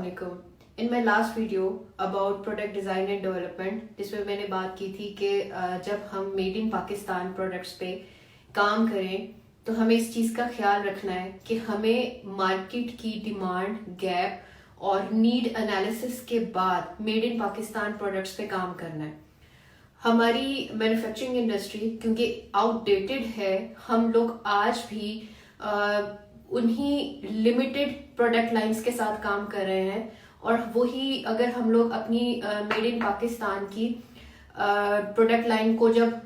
Assalamualaikum. In my last video about product design and development, जिसमें मैंने बात की थी कि जब हम मेड इन पाकिस्तान प्रोडक्ट्स पे काम करें तो हमें इस चीज़ का ख्याल रखना है कि हमें मार्केट की डिमांड गैप और नीड एनालिसिस के बाद मेड इन पाकिस्तान प्रोडक्ट्स पे काम करना है। हमारी मैन्युफैक्चरिंग इंडस्ट्री क्योंकि आउटडेटेड है, हम लोग आज भी उन्हीं लिमिटेड प्रोडक्ट लाइंस के साथ काम कर रहे हैं और वही अगर हम लोग अपनी मेड इन पाकिस्तान की प्रोडक्ट लाइन को जब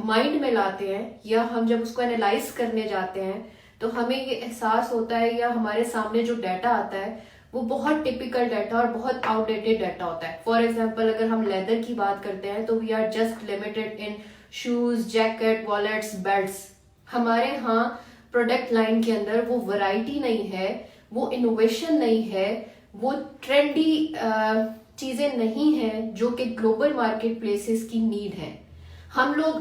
माइंड में लाते हैं या हम जब उसको एनालाइज करने जाते हैं तो हमें ये एहसास होता है या हमारे सामने जो डाटा आता है वो बहुत टिपिकल डाटा और बहुत आउटडेटेड डाटा होता है। फॉर एग्जाम्पल अगर हम लेदर की बात करते हैं तो we are just limited in shoes, jackets, wallets, belts. हमारे यहाँ प्रोडक्ट लाइन के अंदर वो वैरायटी नहीं है, वो इनोवेशन नहीं है, वो ट्रेंडी चीजें नहीं है जो कि ग्लोबल मार्केट प्लेसेस की नीड है। हम लोग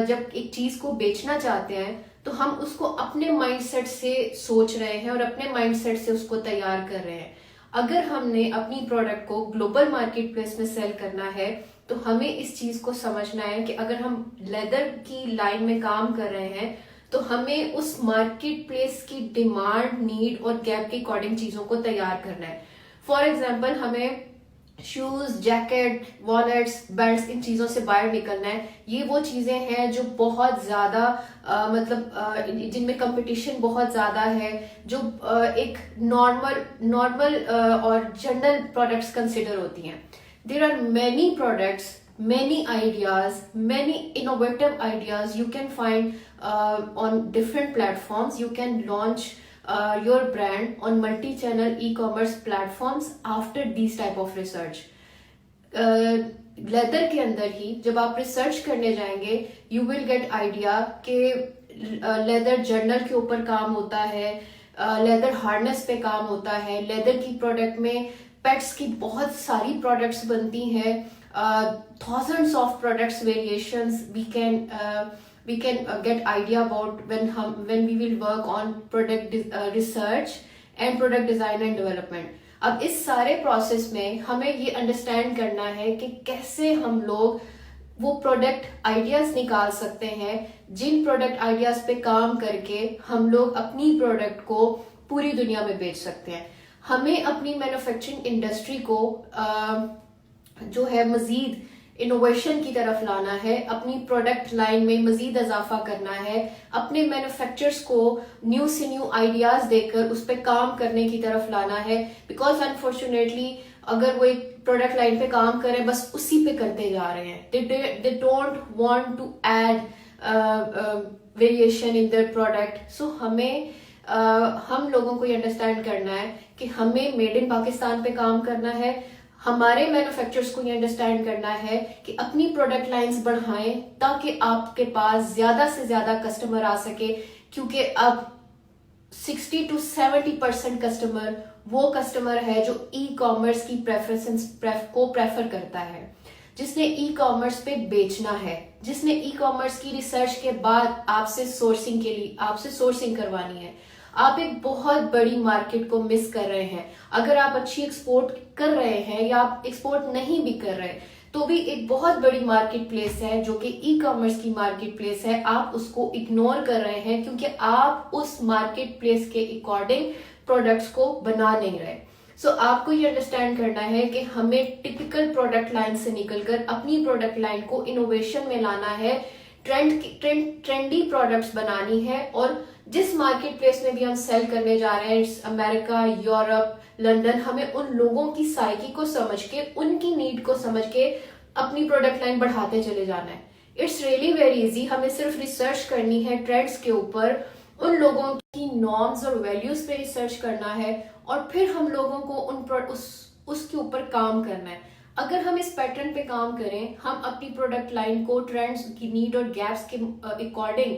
जब एक चीज को बेचना चाहते हैं तो हम उसको अपने माइंडसेट से सोच रहे हैं और अपने माइंडसेट से उसको तैयार कर रहे हैं। अगर हमने अपनी प्रोडक्ट को ग्लोबल मार्केट प्लेस में सेल करना है तो हमें इस चीज को समझना है कि अगर हम लेदर की लाइन में काम कर रहे हैं तो हमें उस मार्केट प्लेस की डिमांड, नीड और गैप के अकॉर्डिंग चीजों को तैयार करना है। फॉर एग्जाम्पल हमें शूज, जैकेट, वॉलेट्स, बेल्ट्स, इन चीजों से बाहर निकलना है। ये वो चीजें हैं जो बहुत ज्यादा जिनमें कंपटीशन बहुत ज्यादा है, जो एक नॉर्मल और जनरल प्रोडक्ट्स कंसिडर होती हैं। There are many products, many ideas, many innovative ideas you can find on different platforms. You can launch your brand on multi-channel e-commerce platforms after these type of research. Leather के अंदर ही जब आप research करने जाएंगे you will get idea कि leather journal के ऊपर काम होता है, लेदर हार्नेस पे काम होता है, लेदर की प्रोडक्ट में पेट्स की बहुत सारी प्रोडक्ट्स बनती हैं, thousands of products variations we can get idea about when we will work on product research and product design and development. अब इस सारे प्रोसेस में हमें ये अंडरस्टैंड करना है कि कैसे हम लोग वो प्रोडक्ट आइडियाज निकाल सकते हैं जिन प्रोडक्ट आइडियाज पे काम करके हम लोग अपनी प्रोडक्ट को पूरी दुनिया में बेच सकते हैं। हमें अपनी मैन्युफैक्चरिंग इंडस्ट्री को जो है मजीद इनोवेशन की तरफ लाना है, अपनी प्रोडक्ट लाइन में मजीद इजाफा करना है, अपने मैन्युफैक्चरर्स को न्यू से न्यू आइडियाज देकर उस पर काम करने की तरफ लाना है। बिकॉज अनफॉर्चुनेटली अगर वो एक प्रोडक्ट लाइन पे काम करें बस उसी पे करते जा रहे हैं, they don't want to add variation in their product. So हमें हम लोगों को ये अंडरस्टैंड करना है कि हमें मेड इन पाकिस्तान पे काम करना है। हमारे मैन्युफैक्चरर्स को ये अंडरस्टैंड करना है कि अपनी प्रोडक्ट लाइंस बढ़ाएं ताकि आपके पास ज्यादा से ज्यादा कस्टमर आ सके, क्योंकि अब 60 to 70% कस्टमर वो कस्टमर है जो ई कॉमर्स की को प्रेफर करता है, जिसने ई कॉमर्स पे बेचना है, जिसने ई कॉमर्स की रिसर्च के बाद आपसे सोर्सिंग करवानी है। आप एक बहुत बड़ी मार्केट को मिस कर रहे हैं। अगर आप अच्छी एक्सपोर्ट कर रहे हैं या आप एक्सपोर्ट नहीं भी कर रहे तो भी एक बहुत बड़ी मार्केट प्लेस है जो कि ई कॉमर्स की मार्केट प्लेस है। आप उसको इग्नोर कर रहे हैं क्योंकि आप उस मार्केट प्लेस के अकॉर्डिंग प्रोडक्ट्स को बना नहीं रहे। सो आपको ये अंडरस्टैंड करना है कि हमें टिपिकल प्रोडक्ट लाइन से निकलकर अपनी प्रोडक्ट लाइन को इनोवेशन में लाना है, ट्रेंडी प्रोडक्ट्स बनानी है। और जिस मार्केट प्लेस में भी हम सेल करने जा रहे हैं, अमेरिका, यूरोप, लंदन, हमें उन लोगों की साइकी को समझ के, उनकी नीड को समझ के अपनी प्रोडक्ट लाइन बढ़ाते चले जाना है। It's really very easy. हमें सिर्फ रिसर्च करनी है ट्रेंड्स के ऊपर, उन लोगों की नॉर्म्स और वैल्यूज पे रिसर्च करना है और फिर हम लोगों को उसके ऊपर काम करना है। अगर हम इस पैटर्न पे काम करें, हम अपनी प्रोडक्ट लाइन को ट्रेंड्स की नीड और गैप्स के अकॉर्डिंग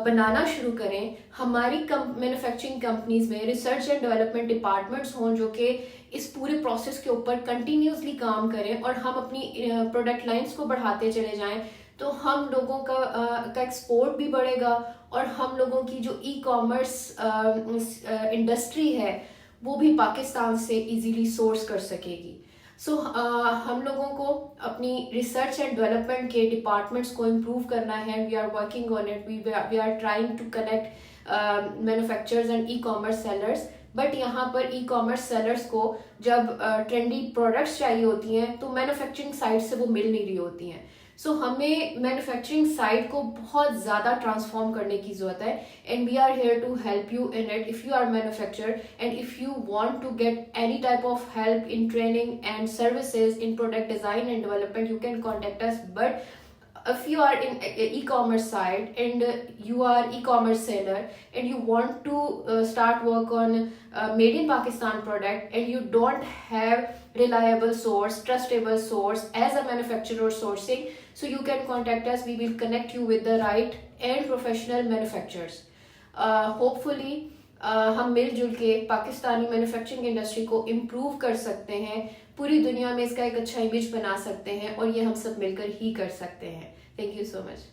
बनाना शुरू करें, हमारी मैन्युफैक्चरिंग कंपनीज में रिसर्च एंड डेवलपमेंट डिपार्टमेंट्स हों जो कि इस पूरे प्रोसेस के ऊपर कंटिन्यूसली काम करें और हम अपनी प्रोडक्ट लाइंस को बढ़ाते चले जाएं, तो हम लोगों का एक्सपोर्ट भी बढ़ेगा और हम लोगों की जो ई कॉमर्स इंडस्ट्री है वो भी पाकिस्तान से इजीली सोर्स कर सकेगी। सो हम लोगों को अपनी रिसर्च एंड डेवलपमेंट के डिपार्टमेंट्स को इम्प्रूव करना है। We are working on it, we are trying to connect manufacturers and e commerce sellers. But यहाँ पर ई कॉमर्स सेलर्स को जब ट्रेंडी प्रोडक्ट्स चाहिए होती हैं तो मैन्युफैक्चरिंग साइड से वो मिल नहीं रही होती हैं। सो हमें मैन्युफैक्चरिंग साइड को बहुत ज़्यादा ट्रांसफॉर्म करने की ज़रूरत है, and we are here to help you in it. If you are manufacturer and if you want to get any type of help in training and services in product design and development, you can contact us. But if you are in e-commerce side and you are e-commerce seller and you want to start work on made in Pakistan product and you don't have reliable source, trustable source as a manufacturer sourcing, so you can contact us. We will connect you with the right and professional manufacturers. Hopefully हम मिलजुल के Pakistani manufacturing industry को improve कर सकते हैं, पूरी दुनिया में इसका एक अच्छा इमेज बना सकते हैं, और ये हम सब मिलकर ही कर सकते हैं। Thank you so much.